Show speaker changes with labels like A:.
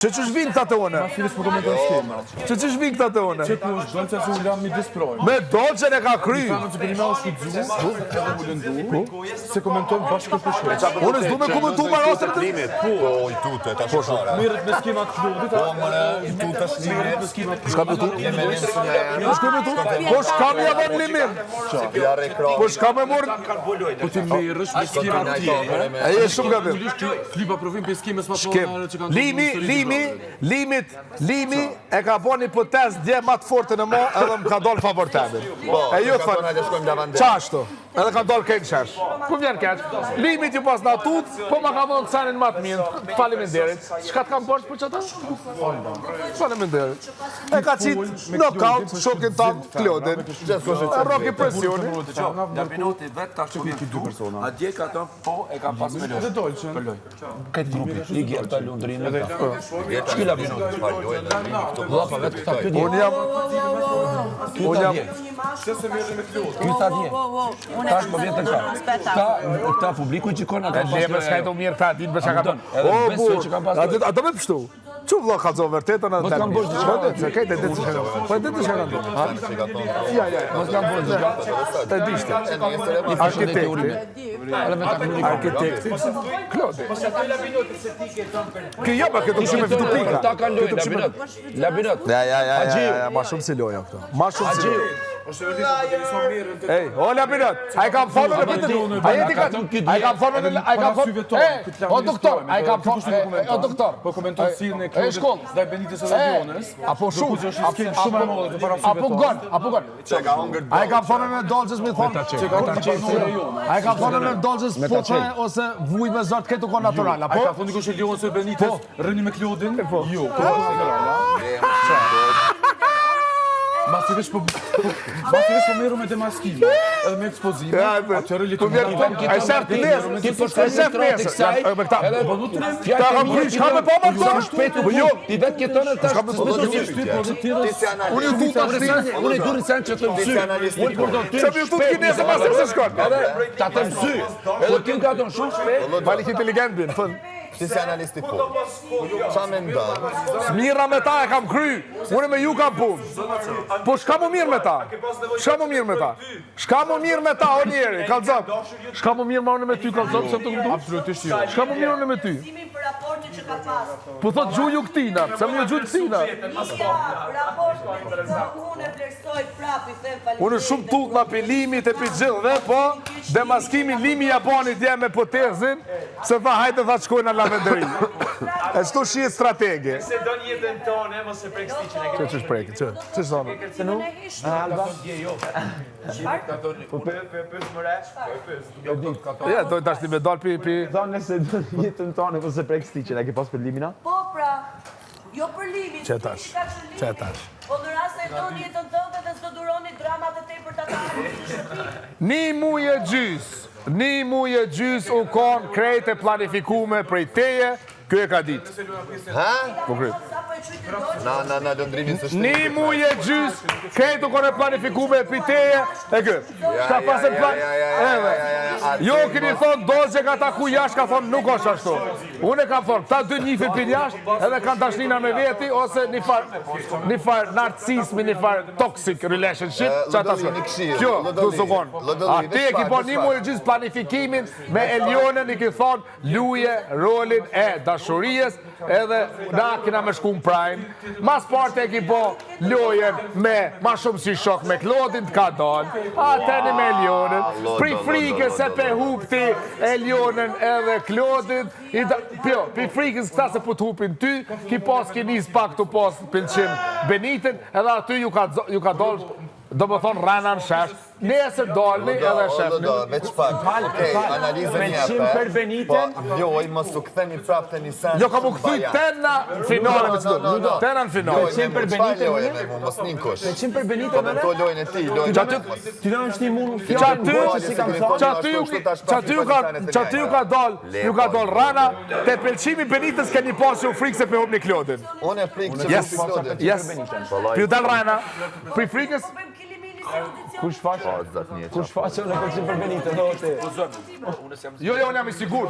A: Që shvinë këta të one? Që shvinë këta të one?
B: Që ku është dolce se u lam midis projë.
A: Me dolce e ka kry.
B: Se komentojmë bashkë për shkë.
A: Unë s'du me komentu ma rastër të limit.
C: Po, i tute, ta shkara.
B: Mirët me skemat klubit.
C: Po, mëre, i tute është limit.
A: Shka me tu? Shka me tu? Po shka me javon limit? Po shka me mor?
B: Po ti mirësh me skemat tjere.
A: E je shumë gabim.
B: Klipa provim për skemes ma po
A: Limi e ka bo një potest dje ma të forte në mo edhe më ka dollë favortemin. E ju thënë, qashtu, edhe ka dollë kejnë qesh. Po vjen keq, limit ju pas në atut, po ma ka vonë kësanin ma të mirë, faleminderit. Shka të kam bërsh për që ta? Faleminderit. E ka qitë knockout, shokin tanë, Klodin. E roki presioni.
D: Labinoti vetë ta shkomentu, a dje ka të po e kam pas me lojë.
B: Dhe dolqen.
D: Këtë grupi, i gjerë të Lundrinë dhe Shki Labinoti? Vllapa vetë këta këtë dje.
A: Unë jam...
D: Këta dje. Tash më vjen të këta. Këta publiku që kona ka pas lojë.
A: E leme s'ka e të mirë ta ditë për që ka tonë. O, bu, a do me pështu? Që vlo ka zo vërtetën atë
D: kam bosh diçka.
A: Se kejtë e ditë që ka tonë. Po e ditë që ka tonë. Ja.
D: Mos kam bosh diçka.
A: Të dishte. Arkitekti. Klodi. Kjo joba këtë këshime fitu pika.
D: Ta kanë lojë, Labinot.
A: Ja, ma shumë si loja këto. Ma shumë si loja. Ej, o Labinot, a i kam fono në vitin, a jeti ka... A i kam fono në... A i kam fono... O doktor, a i kam fono... O doktor.
B: Po komentojnë si në
A: E shkoll.
B: Dhe Benitez e Labionës.
A: Apo shumë.
B: Shumë e modë të para
A: Apo gon. A i kam fono në dolgjës mi thonë... A i kam fono në dolgjës po që ose vuj me zërë të ketu kon natural,
B: A
A: apo?
B: ka thonë dikush e Lionës e Benitez, rëni me Klodin? Jo. Masivesh po meru me demaskime, edhe me ekspozime, atërë litë
A: A i sërë të nesë, a i sërë të nesë. Ta kam kry, shka me po më të
D: Po jo, ti vetë këtonë të
A: Unë ju du të ashtë.
D: Unë i duri sen që të mësy. Unë kur do të
A: Se mi ju du të kinese masër se shkon.
D: ta të mësy. Edhe ti ka tonë shumë shpejt.
A: Malik intelligent bin, fënë.
C: Ti si analisti po. Qa me nda?
A: Mira me ta e kam kry, unë me ju kam punë. Po shka mu mirë me ta? Shka mu mirë me ta? Shka mu mirë me ta, o njeri, kalzat. Shka mu mirë ma unë me ty, kalzat, se të këmdu?
B: Absolutisht jo.
A: Shka mu mirë unë me ty?
E: Për raportin që ka pas.
A: Po thot gjuju këtina, se më gjuju këtina.
E: Raportin, unë e vlerësoj prap, i them faleminderit.
A: Unë shumë tut nga për limit e për gjithve, po demaskimi limi Japonit dje me potezin, se tha hajtë tha qkojnë në lavenderi. E qëtu shie strategi.
F: Se do një jetën tonë, mos e prek stiqin.
A: Që është preki, që sonë?
E: Se nuk Alba.
A: Ja, dojnë tash një me dalë për...
G: Thonë nëse do jetën tonë po se prek stiqin, e ke pas për limina?
E: Po pra, jo për limin.
A: Që tash?
E: Po në rast se do një jetën tonë dhe s'do duroni dramat e tepër të atarë në shtëpi.
A: Një muj e gjys u konë krejt e planifikume prej teje, kjo e ka ditë.
C: Ha?
A: Po krejt.
E: Sa po e qytë do?
C: Na lëndrimin së shtë.
A: Një muj e gjys, krejt u konë e planifikume prej teje, e kjo. Shka pas e plan... Jo, keni thonë, do që ka ta ku jash, ka thonë, nuk është ashtu. Unë e kam thonë, ta dy njifin për jash, edhe kanë dashnina me veti, ose një farë narcismi, një farë toxic relationship, që ata shkë. Kjo, të zogonë. A te e ki po një muj e gjys planifikimin me Elionën, i ki thonë, luje rolin e dashurijes, edhe na kina me shku në prime. Mas parte e ki po lojen me ma shumë si shok me Klodin të ka donë, ateni me Elionën, pri frike se pe hupti Elionën edhe Klodin, pri frikës këta se po të hupin ty, ki pas ki nis pak të pas pëlqim Benitin, edhe aty ju ka dollë, do më thonë rana në shesh, nesër dolni edhe shefni.
C: Veç pak. Okej, analizën një
G: për Beniten.
C: Po, joj, mos u këtheni prap të një sen.
A: Jo, ka mu këthy tena në finale, me që do. Tena në finale.
C: Joj, për Beniten mos një kush.
G: Qim për Beniten
C: Komentoj lojnë e ti, lojnë e mos.
G: Ti do në shti mund
A: Qaty ju ka doll rana, te pëlqimi Benitës keni pas ju frikë se pe hop një Klodin.
C: Unë e frikë që
A: Yes, yes. Pi u dal rana, pri frikës,
G: Kush faqe? Kush faqe në përqim për Benitën?
A: jo, unë jam i sigur.